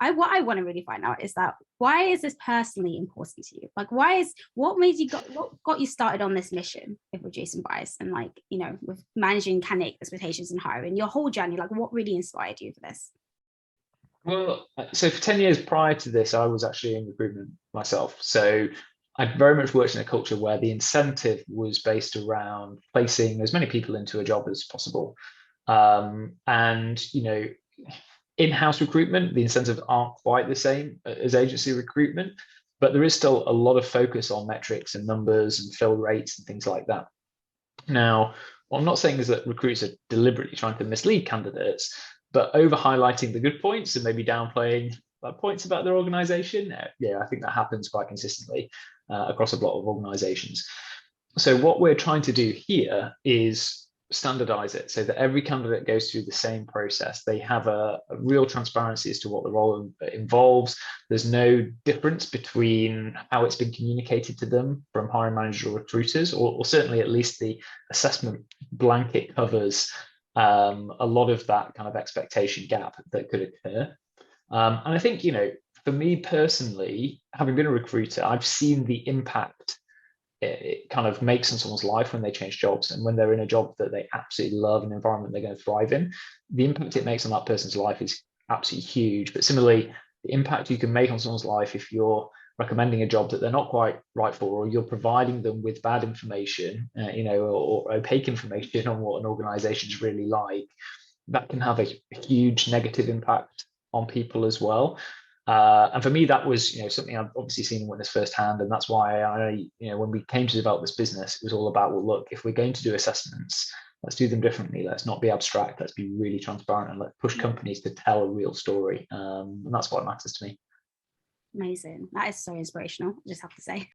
what I want to really find out is that, why is this personally important to you? Like, what made you what got you started on this mission of reducing bias and, like, you know, with managing candidate expectations and hiring, your whole journey? Like, what really inspired you for this? Well, so for 10 years prior to this, I was actually in recruitment myself. So I very much worked in a culture where the incentive was based around placing as many people into a job as possible. And, you know, in-house recruitment, the incentives aren't quite the same as agency recruitment, but there is still a lot of focus on metrics and numbers and fill rates and things like that. Now, what I'm not saying is that recruiters are deliberately trying to mislead candidates, but over highlighting the good points and maybe downplaying points about their organization. Yeah, I think that happens quite consistently across a lot of organizations. So what we're trying to do here is standardize it so that every candidate goes through the same process. They have a real transparency as to what the role involves. There's no difference between how it's been communicated to them from hiring managers or recruiters, or certainly at least the assessment blanket covers a lot of that kind of expectation gap that could occur. And I think, you know, for me personally, having been a recruiter, I've seen the impact it kind of makes in someone's life when they change jobs, and when they're in a job that they absolutely love, an environment they're going to thrive in. The impact it makes on that person's life is absolutely huge. But similarly, the impact you can make on someone's life if you're recommending a job that they're not quite right for, or you're providing them with bad information, you know, or opaque information on what an organization is really like, that can have a huge negative impact on people as well. And for me, that was, you know, something I've obviously seen and witnessed firsthand, and that's why you know, when we came to develop this business, it was all about, well, look, if we're going to do assessments, let's do them differently. Let's not be abstract. Let's be really transparent, and let's push companies to tell a real story. And that's what matters to me. Amazing. That is so inspirational, I just have to say.